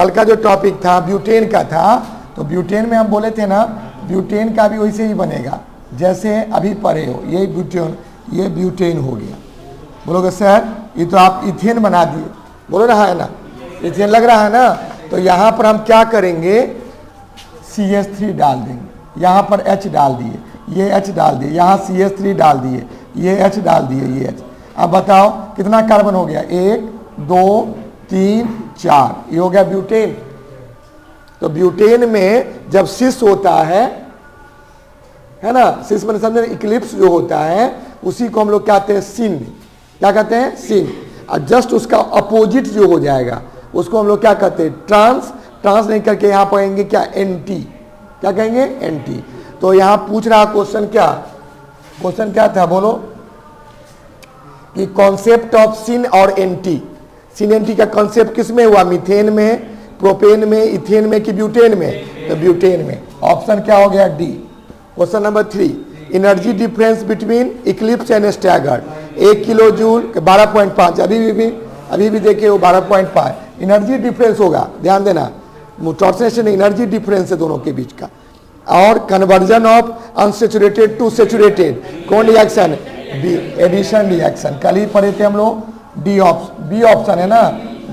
कल का जो टॉपिक था ब्यूटेन का था, तो ब्यूटेन में हम बोले थे ना, ब्यूटेन का भी वैसे ही बनेगा जैसे अभी पढ़े हो। ये ब्यूटेन हो गया। बोलोगे सर ये तो आप इथेन बना दिए, बोलो रहा है ना, इथेन लग रहा है ना। तो यहाँ पर हम क्या करेंगे, CH3 डाल देंगे, यहाँ पर H डाल दिए, ये H डाल दिए, यहाँ CH3 डाल दिए, ये H डाल दिए, ये H। अब बताओ कितना कार्बन हो गया, 1 2 3 4, ये हो गया ब्यूटेन। तो ब्यूटेन में जब सिस होता है ना, सिस मैंने समझे, इक्लिप्स जो होता है उसी को हम लोग कहते हैं सिन। क्या कहते हैं, सिन। और जस्ट उसका अपोजिट जो हो जाएगा उसको हम लोग क्या कहते हैं, ट्रांस नहीं करके यहाँ पढ़ेंगे क्या, एंटी। क्या कहेंगे, एंटी। तो यहाँ पूछ रहा क्वेश्चन क्या था, बोलो, कि कॉन्सेप्ट ऑफ सिन और एंटी। सिन एंटी का कॉन्सेप्ट किस में हुआ, मीथेन में, प्रोपेन में, इथेन में कि ब्यूटेन में, तो ब्यूटेन में। ऑप्शन क्या हो गया, D. Question number 3, energy difference between Eclipse and staggered. 1 kilo joule 12.5, अभी भी देखिए वो 12.5 एनर्जी डिफरेंस होगा, ध्यान देना, टॉर्सनेशन एनर्जी डिफरेंस है दोनों के बीच का। और conversion of unsaturated to saturated, कौन रिएक्शन, बी, एडिशन रिएक्शन। कल ही पढ़े थे हम लोग, बी ऑप्शन है ना,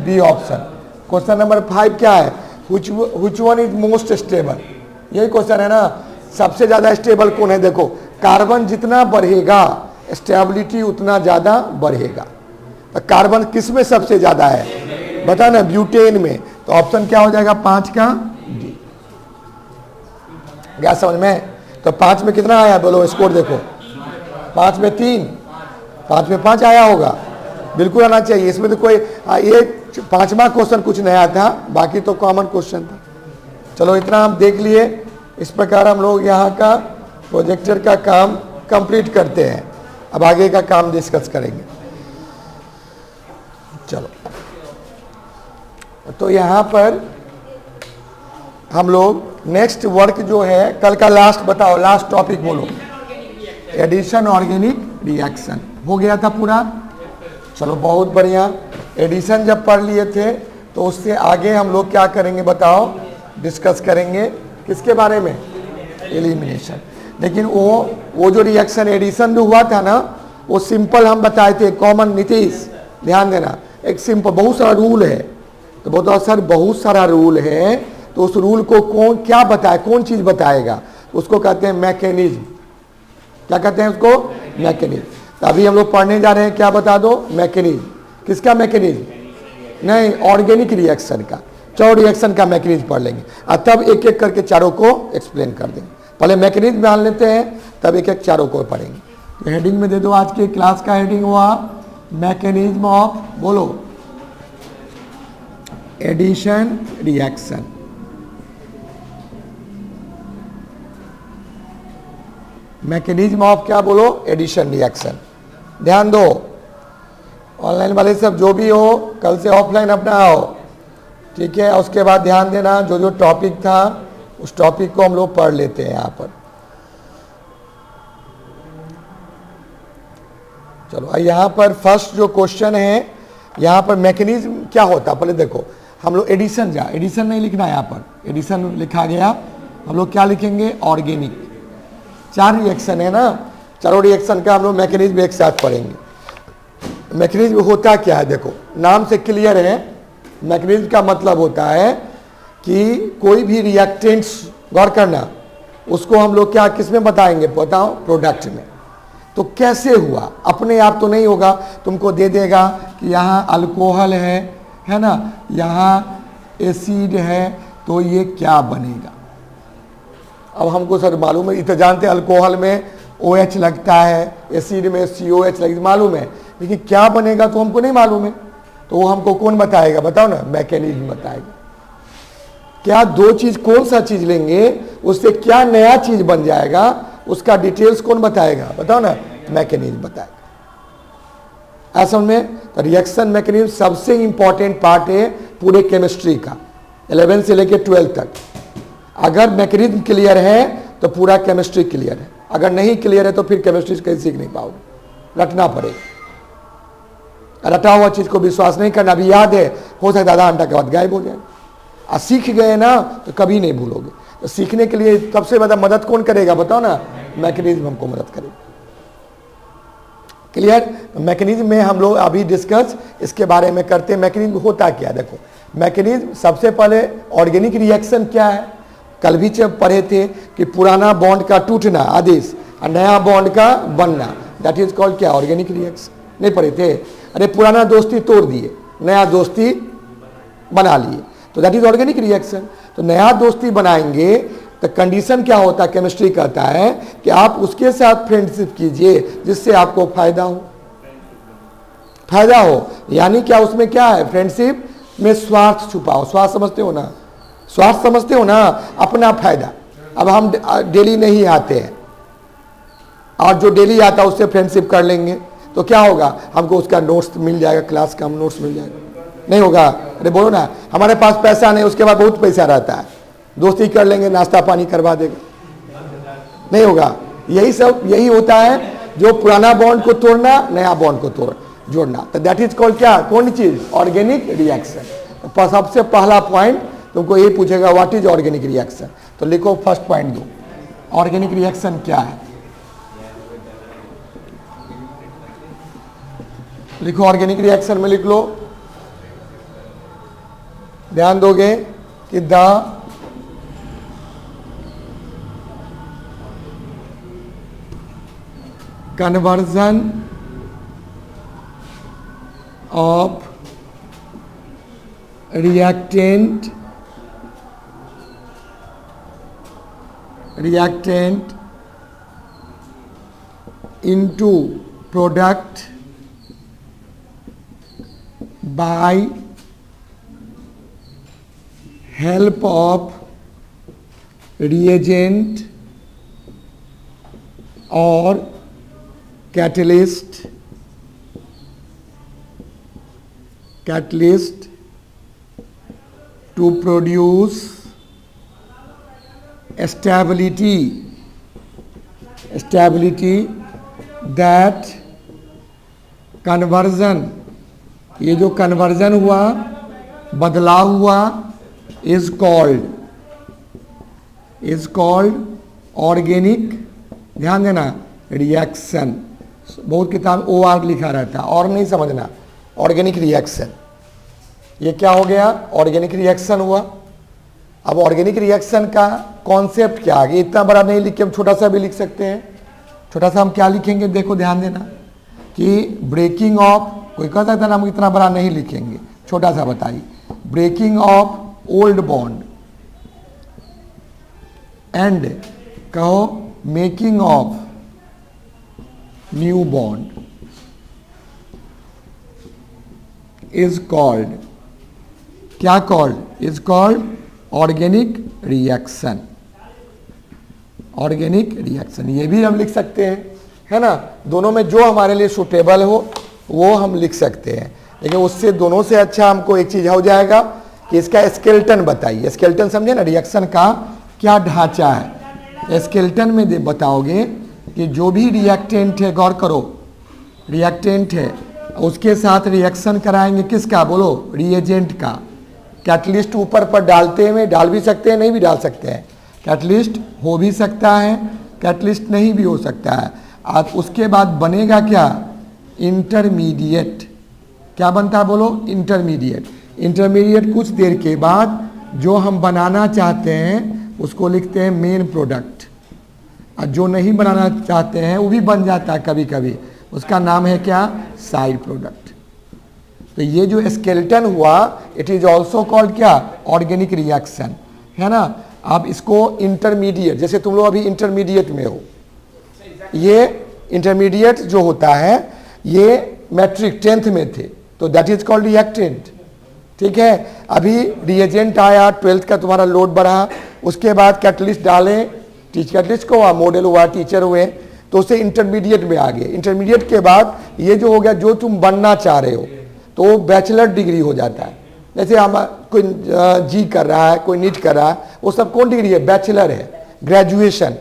बी ऑप्शन। क्वेश्चन नंबर 5 क्या है, which one is most stable, यही क्वेश्चन है ना, सबसे ज्यादा स्टेबल कौन है। देखो कार्बन जितना बढ़ेगा स्टेबिलिटी उतना ज्यादा बढ़ेगा। तो कार्बन किस में सबसे ज्यादा है, बता ना, ब्यूटेन में। तो ऑप्शन क्या हो जाएगा, 5 का डी। क्या समझ में, तो 5 में कितना आया, बोलो स्कोर देखो, 5 में 3, 5 में 5 आया होगा, बिल्कुल आना चाहिए। इसमें तो कोई ये 5वां क्वेश्चन कुछ नया था, बाकी तो कॉमन क्वेश्चन था। चलो इतना हम देख लिए। इस प्रकार हम लोग यहाँ का प्रोजेक्टर का काम कंप्लीट करते हैं। अब आगे का काम डिस्कस करेंगे। चलो, तो यहाँ पर हम लोग नेक्स्ट वर्क जो है, कल का लास्ट बताओ, लास्ट टॉपिक बोलो, एडिशन ऑर्गेनिक रिएक्शन हो गया था पूरा। चलो बहुत बढ़िया। एडिशन जब पढ़ लिए थे तो उससे आगे हम लोग क्या करेंगे बताओ, डिस्कस करेंगे किसके बारे में, एलिमिनेशन। लेकिन वो जो रिएक्शन एडिशन जो हुआ था ना, वो सिंपल हम बताए थे, कॉमन। नीतीश ध्यान देना, एक सिंपल, बहुत सारा रूल है, तो बहुत सर बहुत सारा रूल है, तो उस रूल को कौन क्या बताए, कौन चीज बताएगा, उसको कहते हैं मैकेनिज्म। क्या कहते हैं उसको, मैकेनिज्म। तो अभी हम लोग पढ़ने जा रहे हैं, क्या बता दो, मैकेनिज्म। किसका मैकेनिज्म, नहीं, ऑर्गेनिक रिएक्शन का। चारों रिएक्शन का मैकेनिज्म पढ़ लेंगे और तब एक एक करके चारों को एक्सप्लेन कर देंगे। पहले मैकेनिज्म जान लेते हैं, तब एक एक चारों को पढ़ेंगे। तो हेडिंग में दे दो, आज के क्लास का हेडिंग हुआ मैकेनिज्म ऑफ, बोलो, एडिशन रिएक्शन। मैकेनिज्म ऑफ क्या, बोलो, एडिशन रिएक्शन। ध्यान दो, ऑनलाइन वाले सब जो भी हो, कल से ऑफलाइन अपना आओ, ठीक है। उसके बाद ध्यान देना, जो जो टॉपिक था उस टॉपिक को हम लोग पढ़ लेते हैं यहाँ पर। चलो यहाँ पर फर्स्ट जो क्वेश्चन है, यहाँ पर मैकेनिज्म क्या होता है पहले देखो। हम लोग एडिशन एडिशन नहीं लिखना है यहाँ पर, एडिशन लिखा गया, हम लोग क्या लिखेंगे, ऑर्गेनिक। 4 रिएक्शन है ना, चारों रिएक्शन का हम लोग मैकेनिज्म एक साथ पढ़ेंगे। मैकेनिज्म होता क्या है, देखो नाम से क्लियर है। मैकेनिज्म का मतलब होता है कि कोई भी रिएक्टेंट्स, गौर करना, उसको हम लोग क्या किस में बताएंगे, बताओ, प्रोडक्ट में। तो कैसे हुआ, अपने आप तो नहीं होगा, तुमको दे देगा कि यहाँ अल्कोहल है ना, यहाँ एसिड है, तो ये क्या बनेगा। अब हमको सर मालूम है, इतना जानते हैं अल्कोहल में OH लगता है, एसिड में COH लगता, मालूम है, लेकिन क्या बनेगा तो हमको नहीं मालूम है। तो वो हमको कौन बताएगा, बताओ ना, मैकेनिज्म बताएगा। क्या दो चीज, कौन सा चीज लेंगे उससे क्या नया चीज बन जाएगा, उसका डिटेल्स कौन बताएगा, बताओ ना, मैकेनिज्म बताएगा। ऐसा में तो रिएक्शन मैकेनिज्म सबसे इंपॉर्टेंट पार्ट है पूरे केमिस्ट्री का, 11 से लेकर 12 तक। अगर मैकेनिज्म क्लियर है तो पूरा केमिस्ट्री क्लियर है, अगर नहीं क्लियर है तो फिर केमिस्ट्री कहीं सीख नहीं पाओगे, रटना पड़ेगा। रटा हुआ चीज को विश्वास नहीं करना। अभी याद है, हो सकता आधा घंटा के बाद गायब हो जाए, सीख गए ना तो कभी नहीं भूलोगे। तो सीखने के लिए सबसे ज़्यादा मदद कौन करेगा बताओ ना, मैकेनिज्म हमको मदद करेगा। क्लियर? मैकेनिज्म में हम लोग अभी डिस्कस इसके बारे में करते हैं। मैकेनिज्म होता क्या, देखो मैकेनिज्म सबसे पहले ऑर्गेनिक रिएक्शन क्या है, कल भी जब पढ़े थे कि पुराना बॉन्ड का टूटना आदेश और नया बॉन्ड का बनना, दैट इज कॉल्ड क्या, ऑर्गेनिक रिएक्शन। नहीं पढ़े थे? अरे पुराना दोस्ती तोड़ दिए, नया दोस्ती बना लिए, तो दैट इज ऑर्गेनिक रिएक्शन। तो नया दोस्ती बनाएंगे तो कंडीशन क्या होता है, केमिस्ट्री कहता है कि आप उसके साथ फ्रेंडशिप कीजिए जिससे आपको फायदा हो। फायदा हो यानी क्या, उसमें क्या है, फ्रेंडशिप में स्वार्थ छुपाओ। स्वार्थ समझते हो ना, स्वार्थ समझते हो ना, अपना फायदा। अब हम डेली नहीं आते हैं और जो डेली आता है उससे फ्रेंडशिप कर लेंगे तो क्या होगा, हमको उसका नोट्स मिल जाएगा, क्लास का नोट्स मिल जाएगा, नहीं होगा? अरे बोलो ना, हमारे पास पैसा नहीं, उसके बाद बहुत पैसा रहता है, दोस्ती कर लेंगे, नाश्ता पानी करवा देगा, नहीं होगा? यही सब यही होता है, जो पुराना बॉन्ड को तोड़ना, नया बॉन्ड को जोड़ना। तो दैट इज कॉल्ड क्या, कौन चीज, ऑर्गेनिक रिएक्शन। तो सबसे पहला पॉइंट तुमको ये पूछेगा, व्हाट इज ऑर्गेनिक रिएक्शन। तो लिखो फर्स्ट पॉइंट दो, ऑर्गेनिक रिएक्शन क्या है। लिखो ऑर्गेनिक रिएक्शन में लिख लो, ध्यान दोगे कि the conversion of reactant into product by help of reagent or catalyst to produce stability that conversion, ये जो कन्वर्जन हुआ, बदलाव हुआ, is called ऑर्गेनिक, ध्यान देना, रिएक्शन। बहुत किताब OR लिखा रहता है, और नहीं समझना, ऑर्गेनिक रिएक्शन। ये क्या हो गया, ऑर्गेनिक रिएक्शन हुआ। अब ऑर्गेनिक रिएक्शन का कॉन्सेप्ट क्या है, इतना बड़ा नहीं लिख के हम छोटा सा भी लिख सकते हैं। छोटा सा हम क्या लिखेंगे, देखो ध्यान देना कि ब्रेकिंग ऑफ, कोई कह सकता है ना हम इतना बड़ा नहीं लिखेंगे, छोटा सा बताइए, breaking of old bond and कहो making of new bond is called, क्या called, is called organic reaction. Organic reaction ये भी हम लिख सकते हैं, है ना, दोनों में जो हमारे लिए सुटेबल हो वो हम लिख सकते हैं। लेकिन उससे दोनों से अच्छा हमको एक चीज हो जाएगा कि इसका स्केलेटन बताइए। स्केलेटन समझे ना, रिएक्शन का क्या ढांचा है। स्केलेटन में बताओगे कि जो भी रिएक्टेंट है, गौर करो, रिएक्टेंट है, उसके साथ रिएक्शन कराएंगे किसका, बोलो, रिएजेंट का। कैटलिस्ट ऊपर पर डालते हुए, डाल भी सकते हैं, नहीं भी डाल सकते हैं, कैटलिस्ट हो भी सकता है, कैटलिस्ट नहीं भी हो सकता है। अब उसके बाद बनेगा क्या, इंटरमीडिएट। क्या बनता है, बोलो, इंटरमीडिएट। इंटरमीडिएट कुछ देर के बाद जो हम बनाना चाहते हैं उसको लिखते हैं मेन प्रोडक्ट, और जो नहीं बनाना चाहते हैं वो भी बन जाता है कभी कभी, उसका नाम है क्या, साइड प्रोडक्ट। तो ये जो स्केलेटन हुआ, इट इज ऑल्सो कॉल्ड क्या, ऑर्गेनिक रिएक्शन, है ना। आप इसको इंटरमीडिएट, जैसे तुम लोग अभी इंटरमीडिएट में हो, ये इंटरमीडिएट जो होता है ये मैट्रिक 10th में थे, तो दैट इज कॉल्ड रिएक्टेंट, ठीक है। अभी रिएजेंट आया, 12th का तुम्हारा लोड बढ़ा, उसके बाद कैटलिस्ट डाले, कैटलिस्ट को हुआ, मॉडल हुआ, टीचर हुए, तो उससे इंटरमीडिएट में आ गए। इंटरमीडिएट के बाद ये जो हो गया, जो तुम बनना चाह रहे हो, तो वो बैचलर डिग्री हो जाता है। जैसे हम कोई जी कर रहा है, कोई नीट कर रहा है, वो सब कौन डिग्री है, बैचलर है, ग्रेजुएशन,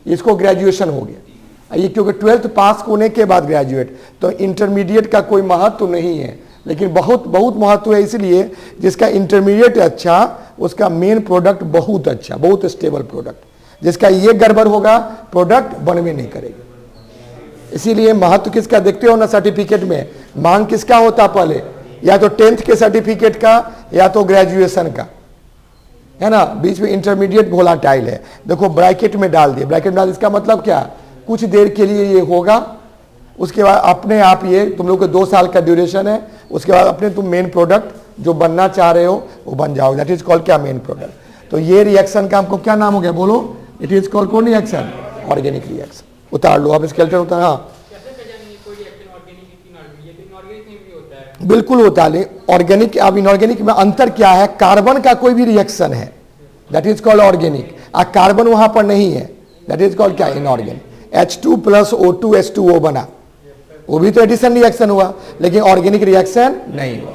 इसको ग्रेजुएशन हो गया ये, क्योंकि 12th पास होने के बाद ग्रेजुएट। तो इंटरमीडिएट का कोई महत्व नहीं है, लेकिन बहुत बहुत महत्व है, इसलिए जिसका इंटरमीडिएट अच्छा उसका मेन प्रोडक्ट बहुत अच्छा, बहुत स्टेबल प्रोडक्ट। जिसका ये गड़बड़ होगा प्रोडक्ट बनवे नहीं करेगा। इसीलिए महत्व किसका देखते हो ना, सर्टिफिकेट में मांग किसका होता पहले, या तो 10th के सर्टिफिकेट का या तो ग्रेजुएशन का, है ना। बीच में इंटरमीडिएट वोलाटाइल है, देखो ब्रैकेट में डाल दिए। ब्रैकेट में डाल, इसका मतलब क्या, कुछ देर के लिए ये होगा, उसके बाद अपने आप ये तुम लोग के 2 साल का ड्यूरेशन है, उसके बाद अपने तुम मेन प्रोडक्ट जो बनना चाह रहे हो वो बन जाओगे। दैट इज कॉल्ड क्या, मेन प्रोडक्ट। तो ये रिएक्शन का हमको क्या नाम हो गया, बोलो। इट इज कॉल्ड कौन रिएक्शन, ऑर्गेनिक रिएक्शन। उतार लो अब स्केलेटन उतार। हाँ बिल्कुल होता है। ऑर्गेनिक अब इनऑर्गेनिक में अंतर क्या है, कार्बन का कोई भी रिएक्शन है दैट इज कॉल्ड ऑर्गेनिक, और कार्बन वहां पर नहीं है दैट इज कॉल्ड क्या, इनऑर्गेनिक। H2 + O2 H2O बना, वो भी तो एडिशन रिएक्शन हुआ, लेकिन ऑर्गेनिक रिएक्शन नहीं हुआ।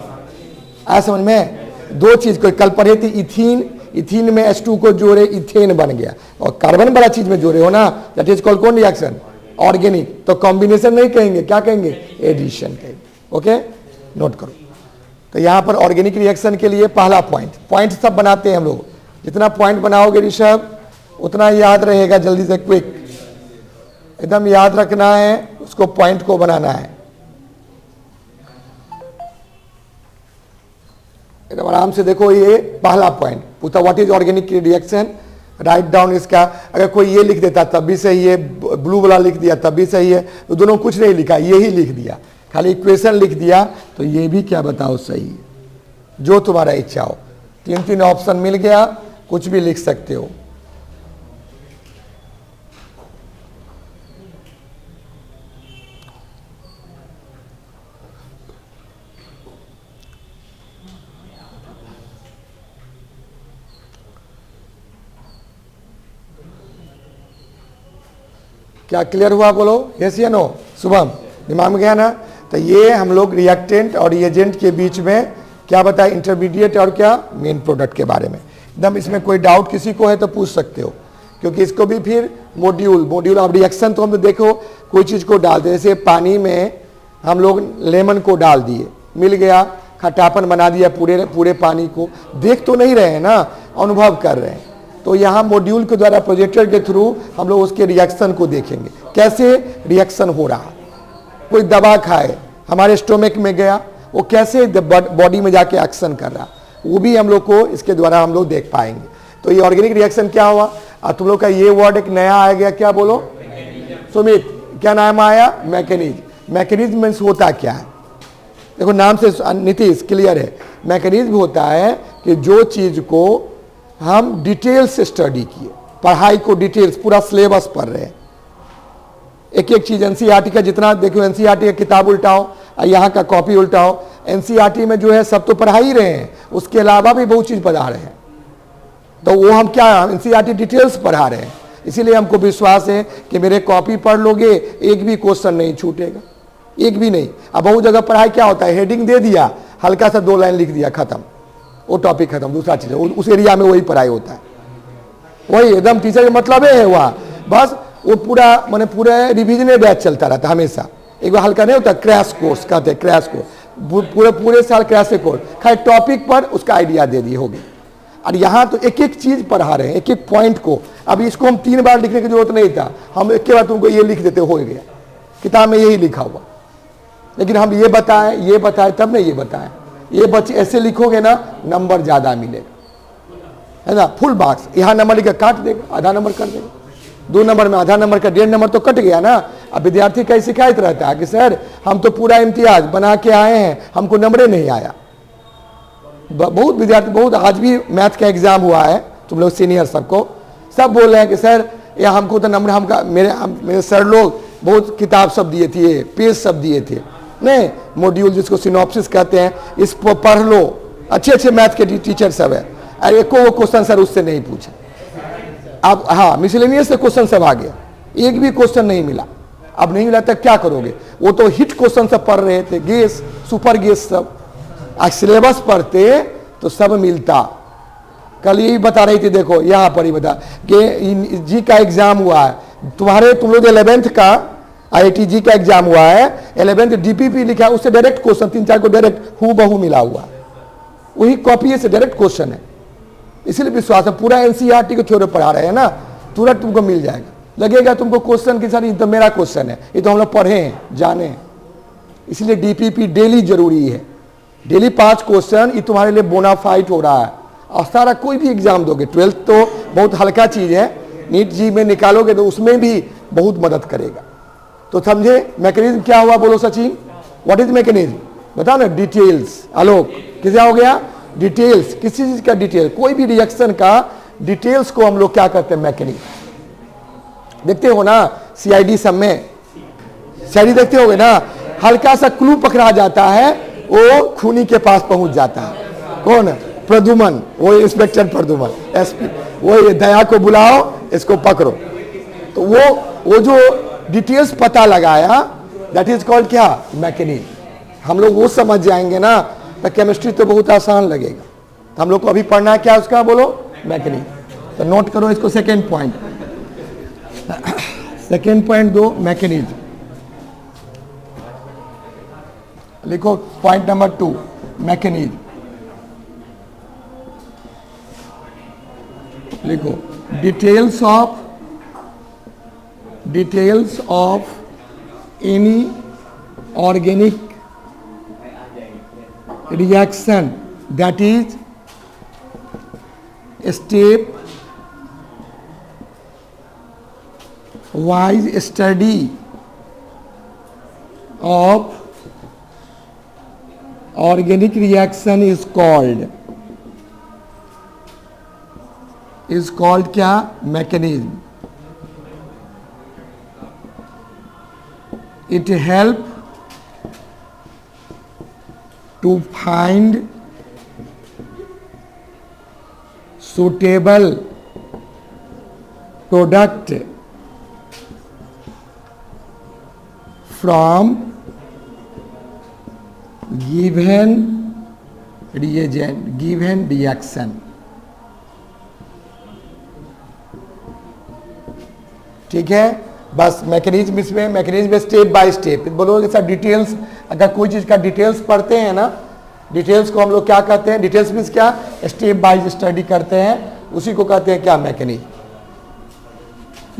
आ समझ में, दो चीज को कल पढ़े थे, इथीन, इथीन में H2 को जोड़े इथेन बन गया, और कार्बन बड़ा चीज में जोड़े हो ना, दैट इज कॉल्ड कौन रिएक्शन, ऑर्गेनिक। तो कॉम्बिनेशन नहीं कहेंगे, क्या कहेंगे, एडिशन कहेंगे। ओके, नोट करो। तो यहां पर ऑर्गेनिक रिएक्शन के लिए पहला पॉइंट सब बनाते हैं हम लोग। जितना पॉइंट बनाओगे ऋषभ उतना याद रहेगा, जल्दी से क्विक एकदम याद रखना है, उसको पॉइंट को बनाना है एकदम आराम से। देखो ये पहला पॉइंट पूछा, what is organic reaction, write down इसका। अगर कोई ये लिख देता तब भी सही है, ब्लू वाला लिख दिया तब भी सही है, तो दोनों कुछ नहीं लिखा, ये ही लिख दिया, खाली इक्वेशन लिख दिया, तो ये भी क्या बताओ सही है, जो तुम्हारा इच्छा हो। 3 ऑप्शन मिल गया, कुछ भी लिख सकते हो। क्या क्लियर हुआ, बोलो यस या नो। शुभम दिमाग में गया ना। तो ये हम लोग रिएक्टेंट और एजेंट के बीच में क्या बताए, इंटरमीडिएट और क्या मेन प्रोडक्ट के बारे में। एकदम इसमें कोई डाउट किसी को है तो पूछ सकते हो, क्योंकि इसको भी फिर मॉड्यूल अब रिएक्शन तो हम देखो कोई चीज़ को डालते, जैसे पानी में हम लोग लेमन को डाल दिए, मिल गया, खट्टापन बना दिया पूरे पानी को, देख तो नहीं रहे हैं ना, अनुभव कर रहे हैं। तो यहाँ मॉड्यूल के द्वारा प्रोजेक्टर के थ्रू हम लोग उसके रिएक्शन को देखेंगे, कैसे रिएक्शन हो रहा। कोई दवा खाए, हमारे स्टोमक में गया, वो कैसे बॉडी में जाके एक्शन कर रहा, वो भी हम लोग को इसके द्वारा हम लोग देख पाएंगे। तो ये ऑर्गेनिक रिएक्शन क्या हुआ, और तुम लोग का ये वर्ड एक नया आ गया, क्या बोलो सुमित, क्या नाम आया, मैकेनिज्म। मैकेनिज्म मीन्स होता क्या है, देखो नाम से नीतीश क्लियर है। मैकेनिज्म होता है कि जो चीज को हम डिटेल से स्टडी किए, पढ़ाई को डिटेल्स पूरा सिलेबस पढ़ रहे हैं, एक एक चीज एनसीईआरटी का जितना देखो, एनसीईआरटी का किताब उल्टाओ, यहाँ का कॉपी उल्टाओ, एनसीईआरटी में जो है सब तो पढ़ा ही रहे हैं, उसके अलावा भी बहुत चीज पढ़ा रहे हैं। तो वो हम क्या एनसीईआरटी डिटेल्स पढ़ा रहे हैं, इसीलिए हमको विश्वास है कि मेरे कॉपी पढ़ लोगे एक भी क्वेश्चन नहीं छूटेगा, एक भी नहीं। अब बहुत जगह पढ़ाई क्या होता है, हेडिंग दे दिया, हल्का सा 2 लाइन लिख दिया, खत्म, वो टॉपिक खत्म, दूसरा चीज उस एरिया में वही पढ़ाई होता है, वही एकदम टीचर का मतलब है वहाँ, बस वो पूरा माने पूरा रिविजन बैच चलता रहता है हमेशा। एक बार हल्का नहीं होता, क्रैश कोर्स कहते हैं, क्रैश कोर्स पूरे साल क्रैश कोर्स, खाली टॉपिक पर उसका आइडिया दे दिए, हो गया। और यहाँ तो एक एक चीज पढ़ा रहे हैं, एक एक पॉइंट को। अब इसको हम 3 बार लिखने की जरूरत नहीं था, हम एक के बाद तुमको ये लिख देते, हो गया, किताब में यही लिखा हुआ। लेकिन हम ये बताए तब नहीं, ये बताएं, ये बच्चे ऐसे लिखोगे ना नंबर ज्यादा मिलेगा, है ना। फुल मार्क्स यहाँ नंबर लिखकर काट देगा, आधा नंबर कर देगा, 2 नंबर में आधा नंबर का 1.5 नंबर तो कट गया ना। अब विद्यार्थी का शिकायत रहता है कि सर हम तो पूरा इम्तियाज बना के आए हैं, हमको नंबरें नहीं आया। बहुत विद्यार्थी, बहुत आज भी मैथ का एग्जाम हुआ है, तुम लोग सीनियर सबको सब बोल रहे हैं कि सर ये हमको तो नंबर, हमका मेरे सर लोग बहुत किताब सब दिए थे, पेज सब दिए थे, नहीं मॉड्यूल जिसको सिनॉप्सिस कहते हैं, इसको पढ़ लो, अच्छे मैथ के टीचर सब है, अरे एको वो क्वेश्चन सर उससे नहीं पूछे। अब हाँ मिसलेनियस से क्वेश्चन सब आ गया, एक भी क्वेश्चन नहीं मिला। अब नहीं मिला तो क्या करोगे, वो तो हिट क्वेश्चन सब पढ़ रहे थे, गेस सुपर गेस सब, आज सिलेबस पढ़ते तो सब मिलता। कल यही बता रही थी, देखो यहाँ पर ही बता कि जी का एग्जाम हुआ है, तुम लोग 11th का IIT जी का एग्जाम हुआ है, 11th DPP लिखा है, उससे डायरेक्ट क्वेश्चन 3-4 को डायरेक्ट हूबहू मिला हुआ, वही कॉपी से डायरेक्ट क्वेश्चन है। इसलिए विश्वास है, पूरा एनसीईआरटी को थ्योरी पढ़ा रहे हैं ना, तुरंत तुमको मिल जाएगा। लगेगा तुमको क्वेश्चन के साथ, ये तो मेरा क्वेश्चन है, ये तो हम लोग पढ़े हैं, जाने हैं। इसलिए डीपीपी डेली जरूरी है, डेली 5 क्वेश्चन, ये तुम्हारे लिए बोनाफाइड हो रहा है। और सारा कोई भी एग्जाम दोगे, 12th तो बहुत हल्का चीज है, नीट जी में निकालोगे तो उसमें भी बहुत मदद करेगा। तो समझे मैकेनिज्म क्या हुआ, बोलो सचिन, व्हाट इज मैकेनिज्म, बताओ ना। डिटेल्स, आलोक किसे हो गया, डिटेल्स, किसी चीज का डिटेल, कोई भी रिएक्शन का डिटेल्स को हम लोग क्या करते हैं, मैकेनिज्म। देखते हो ना सीआईडी सब में, सीआईडी देखते होगे ना, हल्का सा क्लू पकड़ा जाता है, वो खूनी के पास पहुंच जाता है। कौन, प्रदुमन, वो इंस्पेक्टर प्रदुमन, एसपी, वो ये दया को बुलाओ, इसको पकड़ो। तो वो जो डिटेल्स पता लगाया, दैट इज कॉल्ड क्या, मैकेनिज्म। हम लोग वो समझ जाएंगे ना तो केमिस्ट्री तो बहुत आसान लगेगा। तो हम लोग को अभी पढ़ना है क्या उसका, बोलो, मैकेनिज्म। तो नोट करो इसको, सेकेंड पॉइंट, सेकेंड पॉइंट दो, मैकेनिज्म लिखो। पॉइंट नंबर 2, मैकेनिज्म लिखो। Details of any organic reaction, that is step wise study of organic reaction is called क्या, mechanism. It help to find suitable product from given reagent, given reaction. ठीक है, बस mechanism इसमें, mechanism step by step बोलो। जैसा details, अगर कोई चीज का डिटेल्स पढ़ते हैं ना, डिटेल्स को हम लोग क्या कहते हैं, डिटेल्स मीन्स क्या, स्टेप बाय स्टडी करते हैं, उसी को कहते हैं क्या, मैकेनिज्म।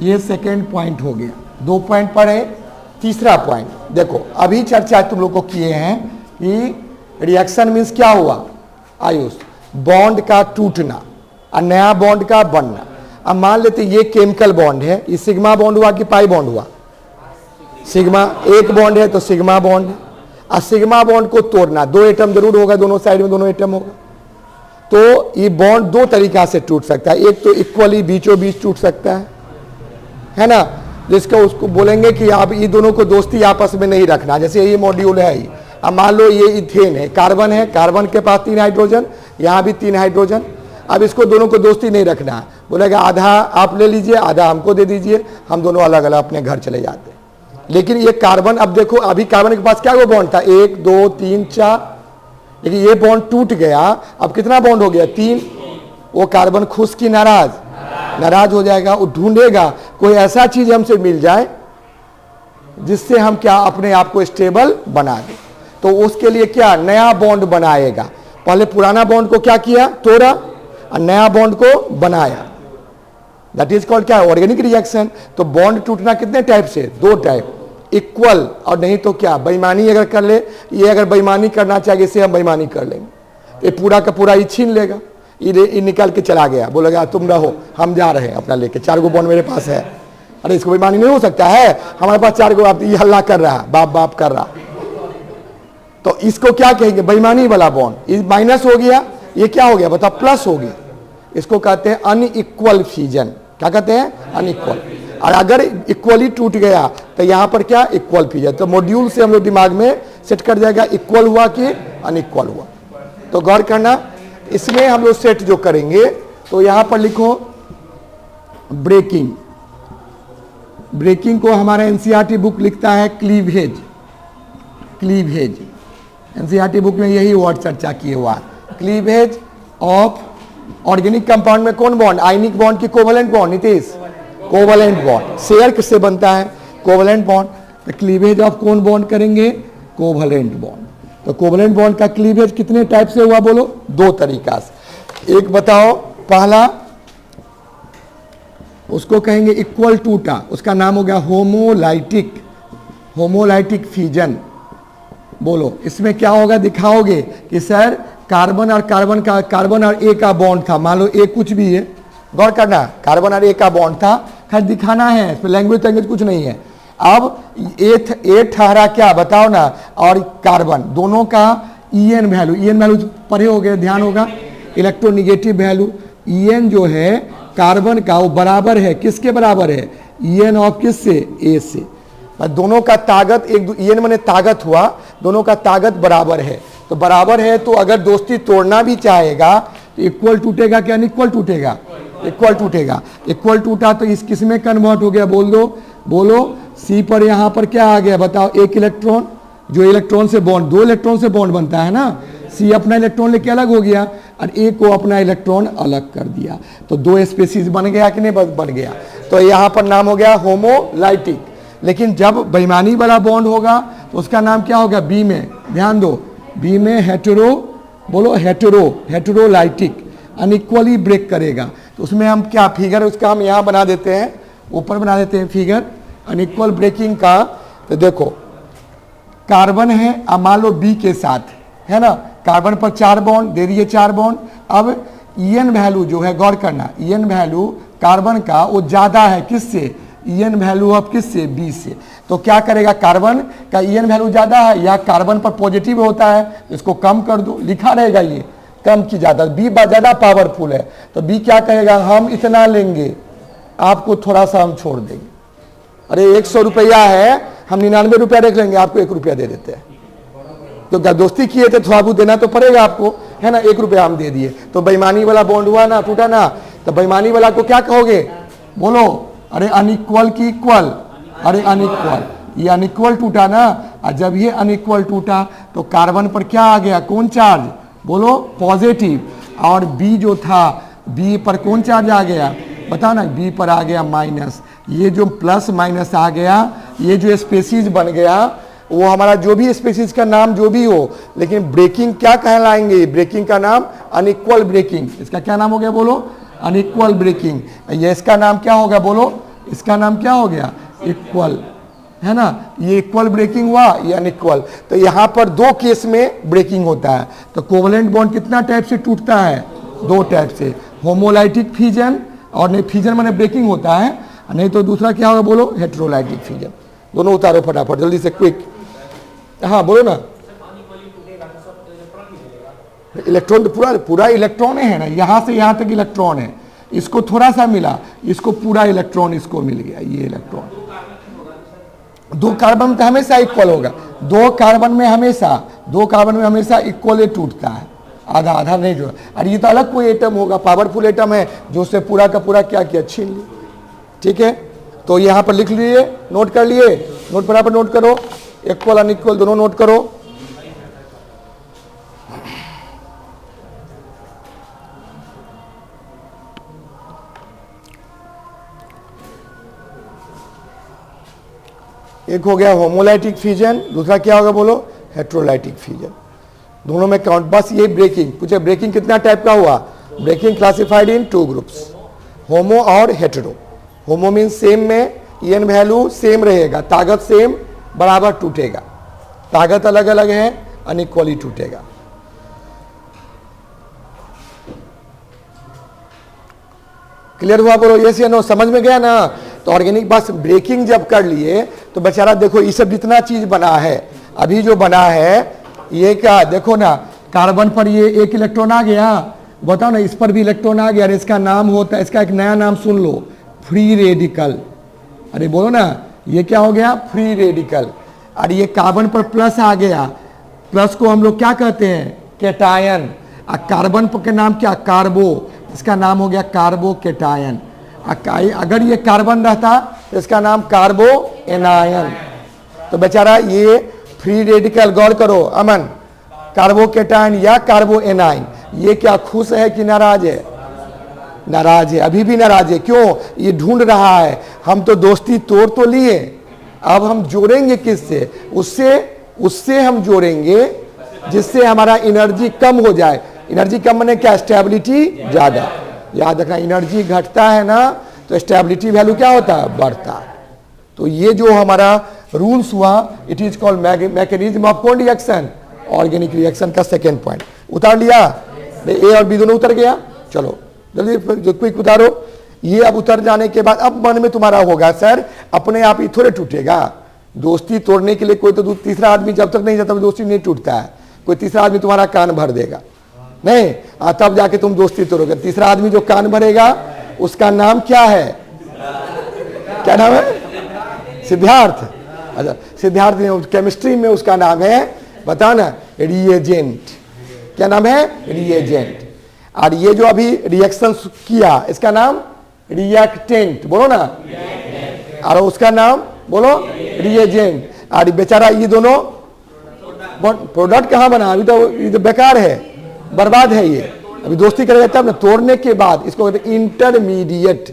ये सेकेंड पॉइंट हो गया। 2 पॉइंट पढ़े, तीसरा पॉइंट देखो, अभी चर्चा तुम लोग को किए हैं कि रिएक्शन मीन्स क्या हुआ, आयुष, बॉन्ड का टूटना और नया बॉन्ड का बनना। अब मान लेते ये केमिकल बॉन्ड है, ये सिग्मा बॉन्ड हुआ कि पाई बॉन्ड हुआ, सिग्मा, एक बॉन्ड है तो सिग्मा बॉन्ड है। और सिग्मा बॉन्ड को तोड़ना, 2 एटम जरूर होगा, दोनों साइड में 2 एटम होगा। तो ये बॉन्ड 2 तरीका से टूट सकता है, एक तो इक्वली बीचों बीच टूट सकता है ना, जिसको उसको बोलेंगे कि आप ये दोनों को दोस्ती आपस में नहीं रखना। जैसे ये मॉड्यूल है, अब मान लो ये इथेन है, कार्बन है, कार्बन के पास 3 हाइड्रोजन, यहाँ भी 3 हाइड्रोजन। अब इसको दोनों को दोस्ती नहीं रखना है, बोलेगा आधा आप ले लीजिए, आधा हमको दे दीजिए, हम दोनों अलग अलग अपने घर चले जाते हैं। लेकिन ये कार्बन, अब देखो अभी कार्बन के पास क्या वो बॉन्ड था, 1 2 3 4, लेकिन ये बॉन्ड टूट गया, अब कितना बॉन्ड हो गया, 3। वो कार्बन खुश की नाराज, नाराज हो जाएगा, वो ढूंढेगा कोई ऐसा चीज हमसे मिल जाए जिससे हम क्या अपने आप को स्टेबल बना दें। तो उसके लिए क्या, नया बॉन्ड बनाएगा। पहले पुराना बॉन्ड को क्या किया, तोड़ा, और नया बॉन्ड को बनाया। दैट इज कॉल्ड क्या, ऑर्गेनिक रिएक्शन। तो बॉन्ड टूटना कितने टाइप से, 2 टाइप, इक्वल और नहीं तो क्या, बेईमानी अगर कर ले, ये अगर बेईमानी करना चाहिए इसे हम बेईमानी कर लेंगे, ये पूरा का पूरा ही छीन लेगा, ये निकल के चला गया, बोलेगा तुम रहो, हम जा रहे हैं अपना लेके, 4 बॉन्ड मेरे पास है। अरे इसको बेईमानी नहीं हो सकता है, हमारे पास 4 आप ये हल्ला कर रहा है, बाप बाप कर रहा, तो इसको क्या कहेंगे, बेईमानी वाला बॉन्ड। ये माइनस हो गया, ये क्या हो गया बता, प्लस हो गया। इसको कहते हैं अनइक्वल फ्यूजन। क्या कहते हैं, अनइक्वल। और अगर इक्वली टूट गया तो यहां पर क्या, इक्वल फ्यूजन। तो मॉड्यूल से हम लोग दिमाग में सेट कर जाएगा, इक्वल हुआ कि अनइक्वल हुआ। तो गौर करना, इसमें हम लोग सेट जो करेंगे, तो यहां पर लिखो ब्रेकिंग। ब्रेकिंग को हमारा एनसीईआरटी बुक लिखता है क्लीवेज। क्लीवेज एनसीईआरटी बुक में यही वर्ड चर्चा किए हुआ, क्लीवेज ऑफ ऑर्गेनिक कंपाउंड में कौन बॉन्ड, आयनिक बॉन्ड की covalent bond, Nitish, covalent bond. Share किससे बनता है, कोवलेंट बॉन्ड। तो क्लीवेज ऑफ कौन बॉन्ड करेंगे, कोवलेंट बॉन्ड। तो कोवलेंट बॉन्ड का क्लीवेज कितने टाइप से हुआ बोलो, 2 तरीका से। एक बताओ पहला उसको कहेंगे इक्वल टूटा, उसका नाम हो गया होमोलाइटिक, होमोलाइटिक फ्यूजन। बोलो इसमें क्या होगा, दिखाओगे कि सर कार्बन और कार्बन का, कार्बन और ए का बॉन्ड था, मान लो ए कुछ भी है, गौर करना, कार्बन और ए का बॉन्ड था, खैर दिखाना है, इसमें लैंग्वेज लैंग्वेज कुछ नहीं है। अब ए ठहरा क्या बताओ ना, और कार्बन दोनों का ईएन वैल्यू, ईएन वैल्यू पढ़े हो गए, ध्यान होगा, इलेक्ट्रोनिगेटिव वैल्यू, ईएन जो है कार्बन का वो बराबर है, किसके बराबर है, ईएन ऑफ किससे, ए से। दोनों का ताकत एक, ईएन माने ताकत हुआ, दोनों का ताकत बराबर है, तो बराबर है, तो अगर दोस्ती तोड़ना भी चाहेगा तो इक्वल टूटेगा क्या अनइक्वल टूटेगा, इक्वल टूटेगा। इक्वल टूटा तो इस किस में कन्वर्ट हो गया, बोल दो, बोलो सी पर, यहाँ पर क्या आ गया बताओ, एक इलेक्ट्रॉन, जो इलेक्ट्रॉन से बॉन्ड, दो इलेक्ट्रॉन से बॉन्ड बनता है ना, सी अपना इलेक्ट्रॉन लेके अलग हो गया और ए को अपना इलेक्ट्रॉन अलग कर दिया, तो दो स्पेसीज बन गया कि नहीं बन गया, तो यहाँ पर नाम हो गया होमोलाइटिक। लेकिन जब बेईमानी वाला बॉन्ड होगा तो उसका नाम क्या होगा, बी में, ध्यान दो, बी में हेटेरो, बोलो हेटेरो, हेटेरोलाइटिक, अनइक्वली ब्रेक करेगा, तो उसमें हम क्या फिगर उसका हम यहाँ बना देते हैं, ऊपर बना देते हैं फिगर अनइक्वल ब्रेकिंग का। तो देखो कार्बन है, अब मान लो बी के साथ है ना, कार्बन पर 4 बॉन्ड दे दिए, 4 बॉन्ड, अब ईएन वैल्यू जो है, गौर करना, ईएन वैल्यू कार्बन का वो ज्यादा है किससे, ईएन वैल्यू ऑफ किससे, बी से, तो क्या करेगा, कार्बन का ईएन वैल्यू ज्यादा है या कार्बन पर पॉजिटिव होता है, इसको कम कर दो, लिखा रहेगा ये कम की ज्यादा, बी ज्यादा पावरफुल है, तो बी क्या कहेगा, हम इतना लेंगे, आपको थोड़ा सा हम छोड़ देंगे, अरे 100 रुपया है, हम 99 रुपया रख लेंगे, आपको 1 रुपया दे देते हैं, तो क्या दोस्ती किए थे, थोड़ा बहुत देना तो पड़ेगा आपको, है ना, 1 रुपया हम दे दिए, तो बेईमानी वाला बॉन्ड हुआ ना, टूटा ना, तो बेईमानी वाला को क्या कहोगे, बोलो, अरे अनइक्वल की इक्वल, अरे अनइक्वल, ये अनइक्वल टूटा ना, और जब ये अनइक्वल टूटा तो कार्बन पर क्या आ गया, कौन चार्ज, बोलो पॉजिटिव, और बी जो था, बी पर कौन चार्ज आ गया, बताओ ना, बी पर आ गया माइनस, ये जो प्लस माइनस आ गया, ये जो स्पेसीज बन गया, वो हमारा जो भी स्पेसीज का नाम जो भी हो, लेकिन ब्रेकिंग क्या कहलाएंगे, ब्रेकिंग का नाम अनइक्वल ब्रेकिंग, इसका क्या नाम हो गया, बोलो अनइक्वल ब्रेकिंग, ये इसका नाम क्या होगा, बोलो इसका नाम क्या हो गया, इक्वल, है ना, ये इक्वल ब्रेकिंग हुआ, ये अनइक्वल, तो यहाँ पर 2 केस में ब्रेकिंग होता है, तो कोवलेंट बॉन्ड कितना टाइप से टूटता है, 2 टाइप से, होमोलाइटिक फ्यूजन, और नहीं फ्यूजन माने ब्रेकिंग होता है, नहीं तो दूसरा क्या होगा, बोलो हेटेरोलाइटिक फ्यूजन। दोनों उतारो फटाफट जल्दी से, क्विक, हाँ बोलो ना, इलेक्ट्रॉन तो पूरा पूरा इलेक्ट्रॉन है ना, यहां से यहां तक इलेक्ट्रॉन है, इसको थोड़ा सा मिला, इसको पूरा इलेक्ट्रॉन इसको मिल गया, ये इलेक्ट्रॉन, 2 कार्बन में तो हमेशा इक्वल होगा, 2 कार्बन में हमेशा इक्वल टूटता है, आधा आधा नहीं जो, और ये तो अलग कोई एटम होगा, पावरफुल एटम है, जो उससे पूरा का पूरा क्या किया, छीन लिया, ठीक है। तो यहाँ पर लिख लिए, नोट कर लिए, नोट बराबर नोट करो, इक्वल अनइक्वल दोनों नोट करो। एक हो गया होमोलाइटिक फ्यूजन, दूसरा क्या होगा, बोलो हेटेरोलाइटिक फ्यूजन, दोनों में काउंट, बस ये ब्रेकिंग पूछे, ब्रेकिंग कितना टाइप का हुआ, ब्रेकिंग क्लासिफाइड इन 2 ग्रुप्स, होमो और हेटेरो। होमो मीन सेम में ईएन वैल्यू सेम रहेगा, ताकत सेम, बराबर टूटेगा, ताकत अलग अलग है, अनइक्वली टूटेगा। क्लियर हुआ, बोलो यस या नो, समझ में गया ना। तो ऑर्गेनिक बस ब्रेकिंग जब कर लिए तो बेचारा देखो ये सब जितना चीज बना है, अभी जो बना है ये क्या, देखो ना, कार्बन पर ये 1 इलेक्ट्रॉन आ गया, बताओ ना, इस पर भी इलेक्ट्रॉन आ गया, और इसका नाम होता है, इसका एक नया नाम सुन लो, फ्री रेडिकल, अरे बोलो ना, ये क्या हो गया, फ्री रेडिकल। और ये कार्बन पर प्लस आ गया, प्लस को हम लोग क्या कहते हैं, कैटायन, और कार्बन के नाम क्या, कार्बो, इसका नाम हो गया कार्बो कैटायन। अगर ये कार्बन रहता तो इसका नाम कार्बो एनायन। तो बेचारा ये फ्री रेडिकल, गौर करो अमन, कार्बो कैटायन या कार्बो एनायन, ये क्या खुश है कि नाराज है, नाराज है, अभी भी नाराज है, क्यों, ये ढूंढ रहा है, हम तो दोस्ती तोड़ तो लिए, अब हम जोड़ेंगे किससे, उससे हम जोड़ेंगे जिससे हमारा एनर्जी कम हो जाए, एनर्जी कम होने क्या, स्टेबिलिटी ज्यादा, याद रखना, एनर्जी घटता है ना तो स्टेबिलिटी वैल्यू क्या होता है, बढ़ता है। तो ये जो हमारा रूल्स हुआ, it is called mechanism of कौन रिएक्शन, ऑर्गेनिक रिएक्शन का सेकेंड पॉइंट। उतार लिया, ए और बी दोनों उतर गया। चलो जल्दी जो क्विक उतारो। ये अब उतर जाने के बाद अब मन में तुम्हारा होगा सर अपने आप ही थोड़े टूटेगा, दोस्ती तोड़ने के लिए कोई तो तीसरा आदमी जब तक नहीं जाता दोस्ती नहीं टूटता है, कोई तीसरा आदमी तुम्हारा कान भर देगा नहीं, तब जाके तुम दोस्ती तोड़ोगे। तीसरा आदमी जो कान भरेगा उसका नाम क्या है, क्या नाम है, सिद्धार्थ। अच्छा सिद्धार्थ ने केमिस्ट्री में उसका नाम है, बताओ ना, रिएजेंट। क्या नाम है, रिएजेंट। और ये जो अभी रिएक्शन किया इसका नाम रिएक्टेंट, बोलो ना, और उसका नाम बोलो रिएजेंट। और बेचारा ये दोनों प्रोडक्ट कहाँ बना, अभी तो ये तो बेकार है, बर्बाद है ये, अभी दोस्ती करेगा तब ना, तोड़ने के बाद इसको कहते हैं इंटरमीडिएट।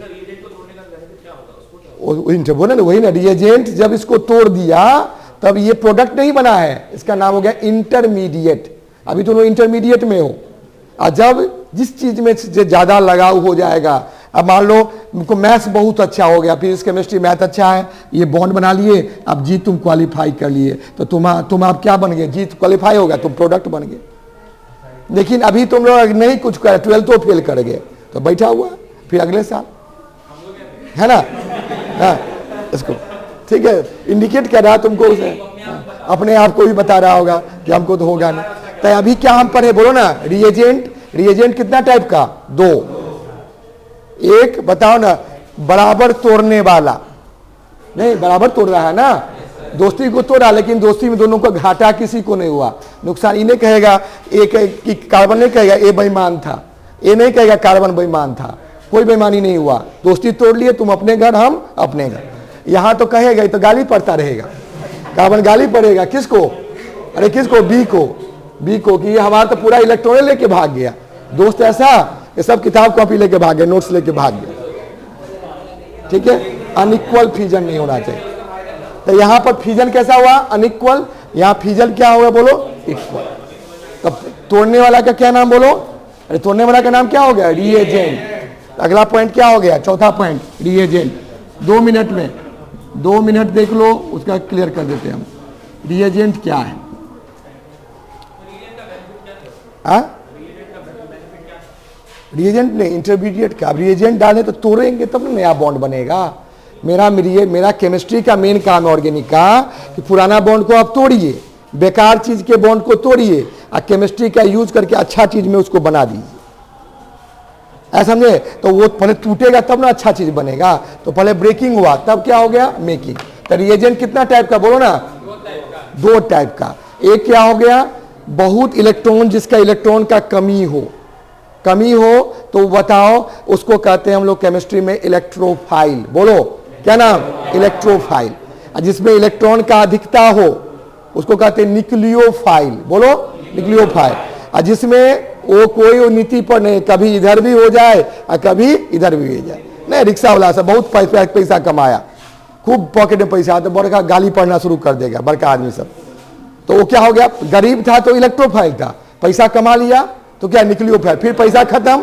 बोले ना वही ना, रिएजेंट जब इसको तोड़ दिया तब ये प्रोडक्ट नहीं बना है, इसका नाम हो गया इंटरमीडिएट। अभी दोनों इंटरमीडिएट में हो, और जब जिस चीज में ज्यादा लगाव हो जाएगा, अब मान लो तुमको मैथ्स बहुत अच्छा हो गया, फिजिक्स केमिस्ट्री मैथ अच्छा है, ये बॉन्ड बना लिए, अब जी तुम क्वालिफाई कर लिए, तो तुम आप क्या बन गए, जी क्वालिफाई हो गया, तुम प्रोडक्ट बन गए। लेकिन अभी तुम लोग नहीं कुछ कर, 12th तो फेल कर गए, तो बैठा हुआ फिर अगले साल, है ना। हाँ इसको ठीक है, इंडिकेट कर रहा तुमको उसे, अपने आप को भी बता रहा होगा कि हमको तो होगा नहीं। तो अभी क्या हम पढ़े, बोलो ना, रिएजेंट। रिएजेंट कितना टाइप का, दो। एक बताओ ना, बराबर तोड़ने वाला, नहीं बराबर तोड़ रहा है ना, दोस्ती को तोड़ा लेकिन दोस्ती में दोनों को घाटा किसी को नहीं हुआ, नुकसान इन्हें कहेगा, एक कि कार्बन नहीं कहेगा ए बेईमान था, ए नहीं कहेगा कार्बन बेईमान था, कोई बेईमानी नहीं हुआ, दोस्ती तोड़ लिए, तुम अपने घर हम अपने घर। यहां तो कहेगा तो गाली पड़ता रहेगा, कार्बन गाली पड़ेगा किसको, अरे किसको, बी को कि ये हमारा तो पूरा इलेक्ट्रॉन लेके भाग गया, दोस्त ऐसा ये सब किताब कॉपी लेके भाग गए, नोट्स लेके भाग गए। ठीक है, अनइक्वल फ्यूजन नहीं होना चाहिए। तो यहां पर फ्यूजन कैसा हुआ, अनइक्वल, यहां फ्यूजन क्या होगा, बोलो इक्वल। तब तोड़ने वाला का क्या नाम बोलो, अरे तोड़ने वाला का नाम क्या हो गया, रिएजेंट। अगला पॉइंट क्या हो गया, चौथा पॉइंट रिएजेंट। 2 मिनट में 2 मिनट देख लो, उसका क्लियर कर देते हैं हम, रिएजेंट क्या है। रिएजेंट नहीं, इंटरमीडिएट का। रिएजेंट डालें तो तोड़ेंगे तब ना नया बॉन्ड बनेगा। मेरा केमिस्ट्री का मेन काम है ऑर्गेनिक का, कि पुराना बॉन्ड को आप तोड़िए, बेकार चीज के बॉन्ड को तोड़िए, और केमिस्ट्री का यूज करके अच्छा चीज में उसको बना दीजिए, ऐसा समझे। तो वो पहले टूटेगा तब ना अच्छा चीज बनेगा, तो पहले ब्रेकिंग हुआ तब क्या हो गया, मेकिंग। तो रिएजेंट कितना टाइप का, बोलो ना, 2 टाइप का। एक क्या हो गया, बहुत इलेक्ट्रॉन, जिसका इलेक्ट्रॉन का कमी हो तो बताओ, उसको कहते हैं हम लोग केमिस्ट्री में इलेक्ट्रोफाइल। बोलो क्या नाम, इलेक्ट्रोफाइल। जिसमें इलेक्ट्रॉन का अधिकता हो उसको कहते हैं न्यूक्लियोफाइल। बोलो न्यूक्लियोफाइल। और जिसमें वो कोई नीति पर नहीं, कभी इधर भी हो जाए और कभी इधर भी हो जाए। नहीं, रिक्शा वाला सब बहुत पैसा कमाया, खूब पॉकेट में पैसा, तो बड़का गाली पढ़ना शुरू कर देगा बड़का आदमी सब। तो वो क्या हो गया, गरीब था तो इलेक्ट्रोफाइल था, पैसा कमा लिया तो क्या, न्यूक्लियोफाइल, फिर पैसा खत्म,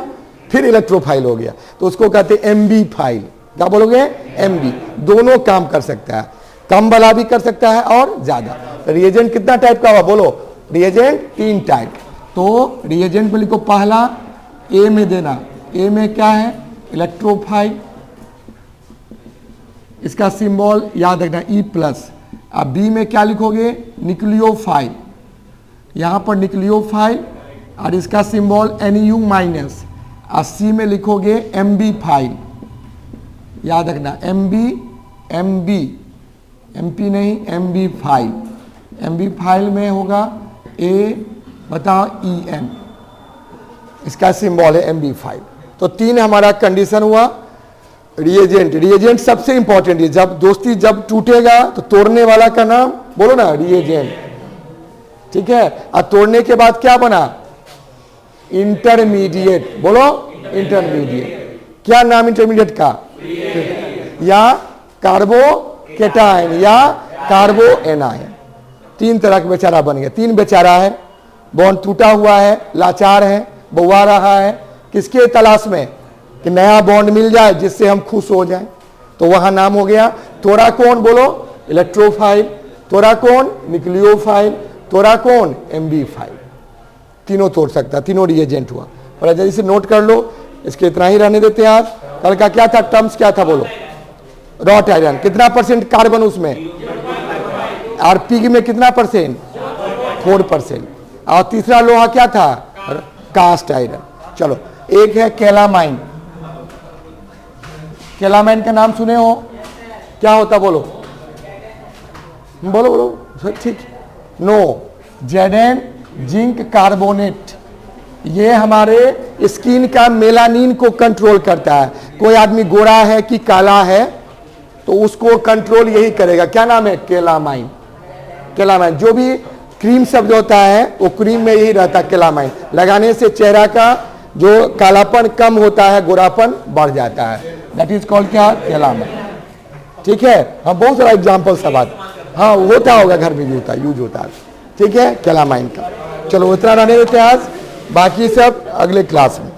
फिर इलेक्ट्रोफाइल हो गया, तो उसको कहते हैं एमबी फाइल। क्या बोलोगे, एमबी। दोनों काम कर सकता है, कम वाला भी कर सकता है और ज्यादा। रिएजेंट कितना टाइप का हुआ, बोलो, रिएजेंट 3 टाइप। तो रिएजेंट में लिखो, पहला ए में देना, ए में क्या है, इलेक्ट्रोफाइल, इसका सिंबल याद रखना E+। अब बी में क्या लिखोगे, न्यूक्लियोफाइल, यहां पर न्यूक्लियोफाइल, और इसका सिंबल Nu-। और सी में लिखोगे एमबी फाइल, याद रखना, एमपी नहीं, एमबी फाइल। एमबी फाइल में होगा ए, बताओ, En, इसका सिंबल है एमबी फाइल। तो 3 हमारा कंडीशन हुआ। रिएजेंट सबसे इंपॉर्टेंट है, जब दोस्ती जब टूटेगा तो तोड़ने वाला का नाम बोलो ना, रिएजेंट। ठीक है, और तोड़ने के बाद क्या बना, इंटरमीडिएट। बोलो इंटरमीडिएट। क्या नाम इंटरमीडिएट का, या कार्बोकेटाइन या कार्बोएनाइन। 3 तरह का बेचारा बन गया, 3 बेचारा है, बॉन्ड टूटा हुआ है, लाचार है, बउआ रहा है, किसके तलाश में, कि नया बॉन्ड मिल जाए जिससे हम खुश हो जाएं, तो वहां नाम हो गया थोराकोन। बोलो इलेक्ट्रोफाइल, थोराकोन न्यूक्लियोफाइल, थोराकोन एमबी फाइल। तीनों तोड़ सकता, तीनों रिएजेंट हुआ। और जल्दी से नोट कर लो, इसके इतना ही रहने देते हैं आज। कल का क्या था, टर्म्स क्या था बोलो? रॉट आयरन कितना परसेंट कार्बन उसमें, और पिग में कितना परसेंट, 4%। और तीसरा लोहा क्या था, कास्ट आयरन। चलो एक है कैलामाइन। कैलामाइन का नाम सुने हो, क्या होता बोलो, बोलो बोलो ठीक। नो, जेडेन जिंक कार्बोनेट। ये हमारे स्किन का मेलानिन को कंट्रोल करता है। कोई आदमी गोरा है कि काला है तो उसको कंट्रोल यही करेगा। क्या नाम है, कैलामाइन। कैलामाइन, जो भी क्रीम शब्द होता है वो क्रीम में यही रहता है कैलामाइन। लगाने से चेहरा का जो कालापन कम होता है, गोरापन बढ़ जाता है। दैट इज कॉल्ड क्या, कैलामाइन। ठीक है, हाँ बहुत सारा एग्जाम्पल सब बात, हाँ होता होगा, घर में भी होता है, यूज होता है। ठीक है, कैलामाइन का। चलो उतना रहने देते हैं आज, बाकी सब अगले क्लास में।